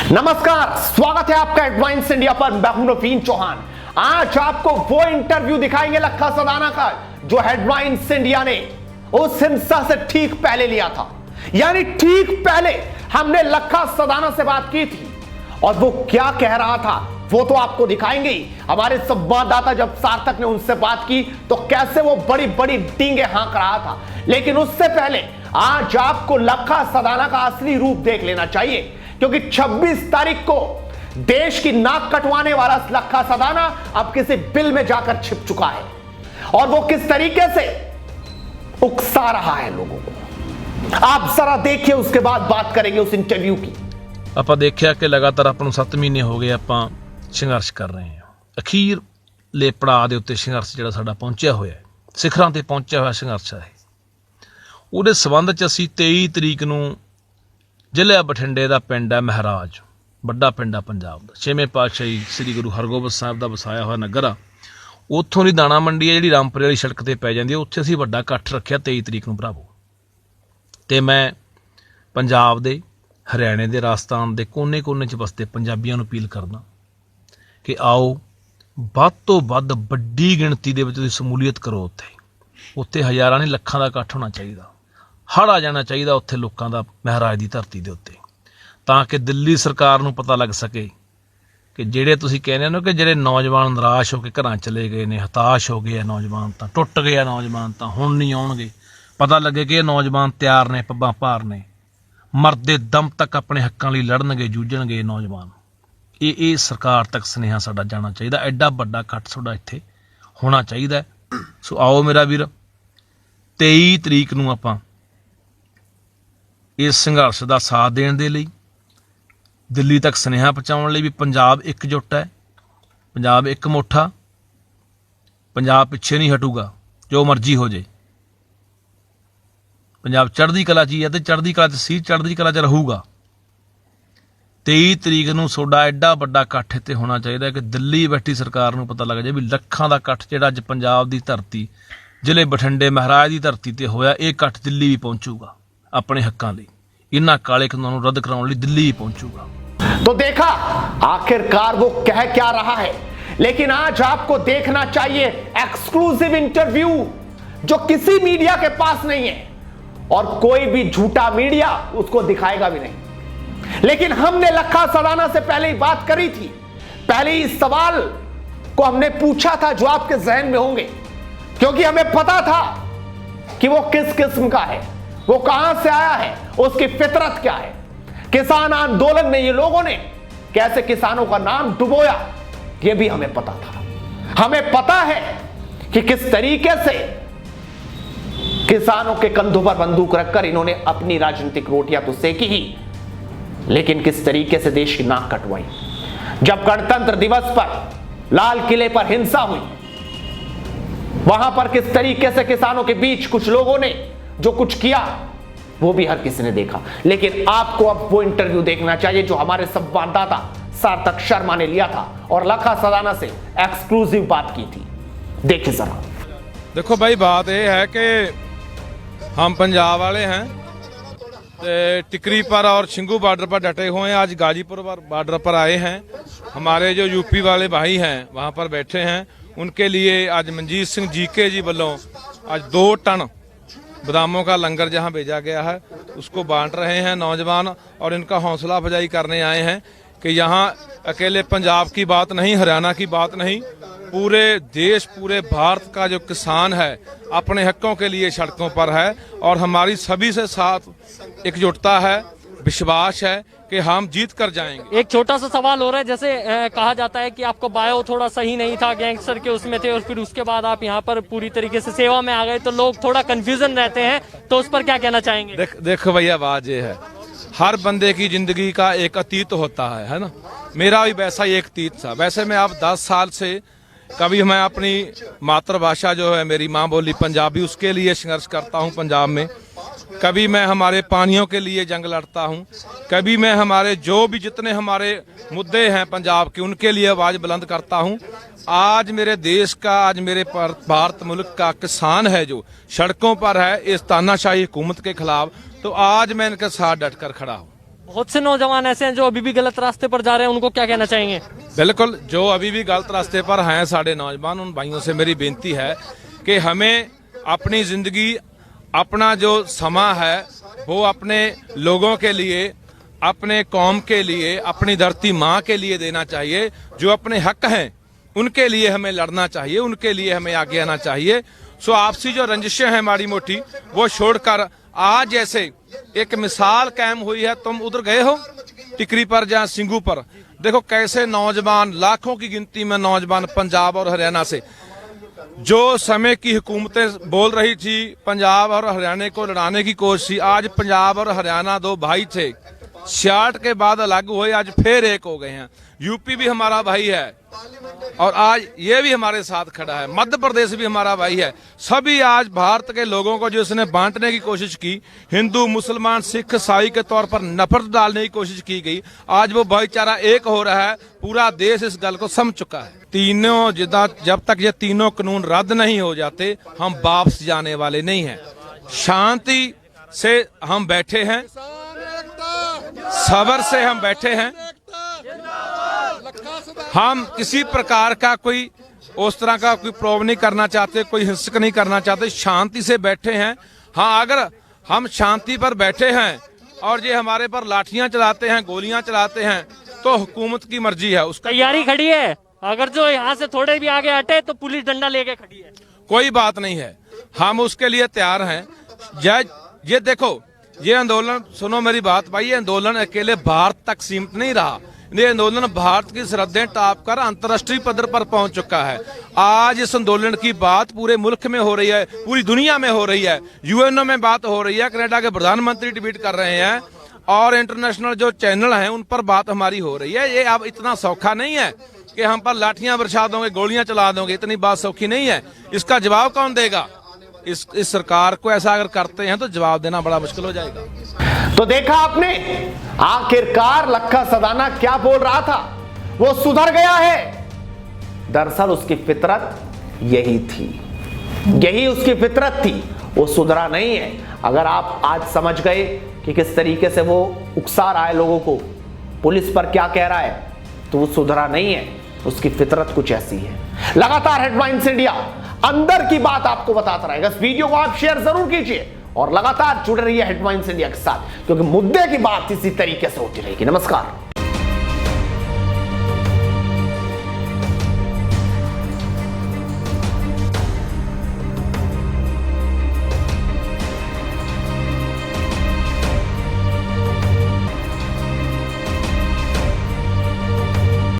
नमस्कार, स्वागत है आपका हेडलाइंस इंडिया पर। मैं हूं नवीन चौहान। आज आपको वो इंटरव्यू दिखाएंगे लखा सदाना का जो हेडलाइंस इंडिया ने उस हिंसा से ठीक पहले लिया था। यानी ठीक पहले हमने लखा सदाना से बात की थी और वो क्या कह रहा था वो तो आपको दिखाएंगे ही। हमारे संवाददाता जब सार्थक ने उनसे बात की तो कैसे वो बड़ी बड़ी डींगे हाँक रहा था, लेकिन उससे पहले आज आपको लखा सदाना का असली रूप देख लेना चाहिए, क्योंकि 26 तारीख को देश की नाक कटवाने वाला लखा सदाना अब किसी बिल में जाकर छिप चुका है और वो किस तरीके से उकसा रहा है लोगों को। आप जरा देखिए, उसके बाद बात करेंगे उस इंटरव्यू की। ਆਪਾਂ ਦੇਖਿਆ ਕਿ ਲਗਾਤਾਰ ਆਪਾਂ ਨੂੰ 7 ਮਹੀਨੇ ਹੋ ਗਏ ਆਪਾਂ ਸੰਘਰਸ਼ ਕਰ ਰਹੇ ਹਾਂ। ਅਖੀਰ ਲੈ ਪੜਾਅ ਦੇ ਉੱਤੇ ਸੰਘਰਸ਼ ਜਿਹੜਾ ਸਾਡਾ ਪਹੁੰਚਿਆ ਹੋਇਆ ਹੈ, ਸਿਖਰਾਂ ਤੇ ਪਹੁੰਚਿਆ ਹੋਇਆ ਸੰਘਰਸ਼ ਹੈ। ਉਹਦੇ ਸਬੰਧ 'ਚ ਅਸੀਂ 23 ਤਰੀਕ ਨੂੰ ਜ਼ਿਲ੍ਹਾ ਬਠਿੰਡੇ ਦਾ ਪਿੰਡ ਹੈ ਮਹਾਰਾਜ, ਵੱਡਾ ਪਿੰਡ ਆ ਪੰਜਾਬ ਦਾ, 6ਵੇਂ ਪਾਤਸ਼ਾਹੀ ਸ੍ਰੀ ਗੁਰੂ ਹਰਗੋਬਿੰਦ ਸਾਹਿਬ ਦਾ ਵਸਾਇਆ ਹੋਇਆ ਨਗਰ ਆ। ਉੱਥੋਂ ਦੀ ਦਾਣਾ ਮੰਡੀ ਹੈ ਜਿਹੜੀ ਰਾਮਪੁਰੇ ਵਾਲੀ ਸੜਕ ਤੇ ਪੈ ਜਾਂਦੀ ਹੈ, ਉੱਥੇ ਅਸੀਂ ਵੱਡਾ ਇਕੱਠ ਰੱਖਿਆ 23 ਤਰੀਕ ਨੂੰ ਭਰਾਵੋ। ਤੇ ਮੈਂ ਪੰਜਾਬ ਦੇ, ਹਰਿਆਣੇ ਦੇ, ਰਾਜਸਥਾਨ ਦੇ ਕੋਨੇ-ਕੋਨੇ 'ਚ ਵਸਦੇ ਪੰਜਾਬੀਆਂ ਨੂੰ ਅਪੀਲ ਕਰਦਾ ਕਿ ਆਓ ਵੱਧ ਤੋਂ ਵੱਧ ਵੱਡੀ ਗਿਣਤੀ ਦੇ ਵਿੱਚ ਤੁਸੀਂ ਸ਼ਮੂਲੀਅਤ ਕਰੋ। ਉੱਥੇ ਹਜ਼ਾਰਾਂ ਨਹੀਂ ਲੱਖਾਂ ਦਾ ਇਕੱਠ ਹੋਣਾ ਚਾਹੀਦਾ। ਹੜ ਆ ਜਾਣਾ ਚਾਹੀਦਾ ਉੱਥੇ ਲੋਕਾਂ ਦਾ ਮਹਾਰਾਜ ਦੀ ਧਰਤੀ ਦੇ ਉੱਤੇ, ਤਾਂ ਕਿ ਦਿੱਲੀ ਸਰਕਾਰ ਨੂੰ ਪਤਾ ਲੱਗ ਸਕੇ ਕਿ ਜਿਹੜੇ ਤੁਸੀਂ ਕਹਿੰਦੇ ਹੋ ਕਿ ਜਿਹੜੇ ਨੌਜਵਾਨ ਨਿਰਾਸ਼ ਹੋ ਕੇ ਘਰਾਂ ਚਲੇ ਗਏ ਨੇ, ਹਤਾਸ਼ ਹੋ ਗਏ ਆ ਨੌਜਵਾਨ, ਤਾਂ ਟੁੱਟ ਗਏ ਆ ਨੌਜਵਾਨ, ਤਾਂ ਹੁਣ ਨਹੀਂ ਆਉਣਗੇ। ਪਤਾ ਲੱਗੇ ਕਿ ਇਹ ਨੌਜਵਾਨ ਤਿਆਰ ਨੇ, ਪੱਬਾਂ ਭਾਰ ਨੇ, ਮਰਦੇ ਦਮ ਤੱਕ ਆਪਣੇ ਹੱਕਾਂ ਲਈ ਲੜਨਗੇ, ਜੂਝਣਗੇ ਨੌਜਵਾਨ। ਇਹ ਸਰਕਾਰ ਤੱਕ ਸੁਨੇਹਾ ਸਾਡਾ ਜਾਣਾ ਚਾਹੀਦਾ। ਐਡਾ ਵੱਡਾ ਇਕੱਠ ਤੁਹਾਡਾ ਇੱਥੇ ਹੋਣਾ ਚਾਹੀਦਾ। ਸੋ ਆਓ ਮੇਰਾ ਵੀਰ, 23 ਤਰੀਕ ਨੂੰ ਆਪਾਂ ਇਸ ਸੰਘਰਸ਼ ਦਾ ਸਾਥ ਦੇਣ ਦੇ ਲਈ, ਦਿੱਲੀ ਤੱਕ ਸੁਨੇਹਾ ਪਹੁੰਚਾਉਣ ਲਈ ਵੀ ਪੰਜਾਬ ਇਕਜੁੱਟ ਹੈ, ਪੰਜਾਬ ਇੱਕ ਮੁੱਠਾ, ਪੰਜਾਬ ਪਿੱਛੇ ਨਹੀਂ ਹਟੂਗਾ ਜੋ ਮਰਜ਼ੀ ਹੋ ਜੇ। ਪੰਜਾਬ ਚੜ੍ਹਦੀ ਕਲਾ 'ਚ ਹੀ ਹੈ ਤੇ ਚੜ੍ਹਦੀ ਕਲਾ 'ਚ ਸੀ, ਚੜ੍ਹਦੀ ਕਲਾ 'ਚ ਰਹੂਗਾ। 23 ਤਰੀਕ ਨੂੰ ਤੁਹਾਡਾ ਐਡਾ ਵੱਡਾ ਇਕੱਠ ਇੱਥੇ ਹੋਣਾ ਚਾਹੀਦਾ ਕਿ ਦਿੱਲੀ ਬੈਠੀ ਸਰਕਾਰ ਨੂੰ ਪਤਾ ਲੱਗ ਜਾਏ ਵੀ ਲੱਖਾਂ ਦਾ ਇਕੱਠ ਜਿਹੜਾ ਅੱਜ ਪੰਜਾਬ ਦੀ ਧਰਤੀ, ਜ਼ਿਲ੍ਹੇ ਬਠਿੰਡੇ ਮਹਾਰਾਜ ਦੀ ਧਰਤੀ ਤੇ ਹੋਇਆ, ਇਹ ਇਕੱਠ ਦਿੱਲੀ ਵੀ ਪਹੁੰਚੂਗਾ अपने हकों लिए। इन्हां काले कानून को रद्द कराने लिए दिल्ली ही पहुंचूगा। तो देखा आखिरकार वो कह क्या रहा है, लेकिन आज आपको देखना चाहिए एक्सक्लूसिव इंटरव्यू जो किसी मीडिया के पास नहीं है और कोई भी झूठा मीडिया उसको दिखाएगा भी नहीं। लेकिन हमने लखा सदाना से पहले ही बात करी थी, पहले ही सवाल को हमने पूछा था जो आपके जहन में होंगे, क्योंकि हमें पता था कि वो किस किस्म का है, वो कहां से आया है, उसकी फितरत क्या है। किसान आंदोलन में ये लोगों ने कैसे किसानों का नाम डुबोया ये भी हमें पता था। हमें पता है कि किस तरीके से किसानों के कंधों पर बंदूक रखकर इन्होंने अपनी राजनीतिक रोटियां तो सेकी ही, लेकिन किस तरीके से देश की नाक कटवाई। जब गणतंत्र दिवस पर लाल किले पर हिंसा हुई, वहां पर किस तरीके से किसानों के बीच कुछ लोगों ने जो कुछ किया वो भी हर किसी ने देखा। लेकिन आपको अब वो इंटरव्यू देखना चाहिए जो हमारे संवाददाता सार्थक शर्मा ने लिया था और लखा सदाना से एक्सक्लूसिव बात की थी। देखिए जरा। देखो भाई, बात यह है कि हम पंजाब वाले हैं, टिकरी पर और शिंगू बॉर्डर पर डटे हुए हैं। आज गाजीपुर बॉर्डर पर आए हैं। हमारे जो यूपी वाले भाई हैं वहाँ पर बैठे हैं, उनके लिए आज मनजीत सिंह जीके जी वालों आज 2 टन बादामों का लंगर जहां भेजा गया है उसको बांट रहे हैं नौजवान, और इनका हौसला अफजाई करने आए हैं कि यहाँ अकेले पंजाब की बात नहीं, हरियाणा की बात नहीं, पूरे देश, पूरे भारत का जो किसान है अपने हकों के लिए सड़कों पर है और हमारी सभी से साथ एकजुटता है, विश्वास है कि हम जीत कर जाएंगे। एक छोटा सा सवाल हो रहा है, जैसे कहा जाता है कि आपको बायो थोड़ा सही नहीं था, गैंगस्टर के उसमें थे और फिर उसके बाद आप यहाँ पर पूरी तरीके से सेवा में आ गए, तो लोग थोड़ा कंफ्यूजन रहते हैं, तो उस पर क्या कहना चाहेंगे? देखो भैया, बात ये है, हर बंदे की जिंदगी का एक अतीत होता है ना। मेरा भी वैसा ही एक अतीत था। वैसे मैं अब 10 साल से कभी मैं अपनी मातृभाषा जो है मेरी माँ बोली पंजाबी, उसके लिए संघर्ष करता हूँ पंजाब में। कभी मैं हमारे पानियों के लिए जंग लड़ता हूँ, कभी मैं हमारे जो भी जितने हमारे मुद्दे हैं पंजाब के उनके लिए आवाज़ बुलंद करता हूँ। आज मेरे देश का, आज मेरे भारत मुल्क का किसान है जो सड़कों पर है इस तानाशाही हुकूमत के खिलाफ, तो आज मैं इनके साथ डटकर खड़ा हूँ। बहुत से नौजवान ऐसे हैं जो अभी भी गलत रास्ते पर जा रहे हैं, उनको क्या कहना चाहेंगे? बिल्कुल, जो अभी भी गलत रास्ते पर हैं साढ़े नौजवान, उन भाइयों से मेरी बेनती है कि हमें अपनी जिंदगी, अपना जो समा है वो अपने लोगों के लिए, अपने कौम के लिए, अपनी धरती माँ के लिए देना चाहिए। जो अपने हक हैं उनके लिए हमें लड़ना चाहिए, उनके लिए हमें आगे आना चाहिए। सो आपसी जो रंजिशें हैं माड़ी मोटी वो छोड़कर आज जैसे एक मिसाल कायम हुई है। तुम उधर गए हो टिकरी पर जहाँ सिंगू पर, देखो कैसे नौजवान, लाखों की गिनती में नौजवान पंजाब और हरियाणा से, जो समय की हुकूमतें बोल रही थी पंजाब और हरियाणा को लड़ाने की कोशिश थी, आज पंजाब और हरियाणा दो भाई थे, 66 के बाद अलग हुए, आज फिर एक हो गए हैं। यूपी भी हमारा भाई है और आज ये भी हमारे साथ खड़ा है, मध्य प्रदेश भी हमारा भाई है। सभी आज भारत के लोगों को जो इसने बांटने की कोशिश की, हिंदू मुसलमान सिख ईसाई के तौर पर नफरत डालने की कोशिश की गई, आज वो भाईचारा एक हो रहा है। पूरा देश इस गल को समझ चुका है। तीनों जब तक ये तीनों कानून रद्द नहीं हो जाते हम वापस जाने वाले नहीं हैं। शांति से हम बैठे हैं, सब्र से हम बैठे हैं। हम किसी प्रकार का कोई उस तरह का कोई प्रोव नहीं करना चाहते, कोई हिंसक नहीं करना चाहते, शांति से बैठे हैं। हाँ, अगर हम शांति पर बैठे हैं और ये हमारे पर लाठियां चलाते हैं, गोलियां चलाते हैं, तो हुकूमत की मर्जी है, उसका तैयारी खड़ी है। अगर जो यहाँ से थोड़े भी आगे हटे तो पुलिस डंडा लेके खड़ी है, कोई बात नहीं है, हम उसके लिए तैयार हैं। ये देखो, ये आंदोलन, सुनो मेरी बात भाई, ये आंदोलन अकेले भारत तक सीमित नहीं रहा। ये आंदोलन भारत की सरहदें टाप कर अंतर्राष्ट्रीय पद्धर पर पहुंच चुका है। आज इस आंदोलन की बात पूरे मुल्क में हो रही है, पूरी दुनिया में हो रही है, यूएनओ में बात हो रही है, कनाडा के प्रधानमंत्री ट्वीट कर रहे हैं और इंटरनेशनल जो चैनल हैं उन पर बात हमारी हो रही है। ये अब इतना सौखा नहीं है कि हम पर लाठियां बरसा दोगे, गोलियां चला दोगे, इतनी बात सौखी नहीं है। इसका जवाब कौन देगा? इस सरकार को ऐसा अगर करते हैं तो जवाब देना बड़ा मुश्किल हो जाएगा। तो देखा आपने, आखिरकार लखा सदाना क्या बोल रहा था, वो सुधर गया है। दरअसल उसकी फितरत यही थी, यही उसकी फितरत थी, वो सुधरा नहीं है। अगर आप आज समझ गए कि किस तरीके से वो उकसा रहा है लोगों को, पुलिस पर क्या कह रहा है, तो वो सुधरा नहीं है, उसकी फितरत कुछ ऐसी है। लगातार हेडलाइंस इंडिया अंदर की बात आपको बताता रहेगा। इस वीडियो को आप शेयर जरूर कीजिए और लगातार जुड़े रहिए हेडलाइंस इंडिया के साथ, क्योंकि मुद्दे की बात इसी तरीके से होती रहेगी। नमस्कार।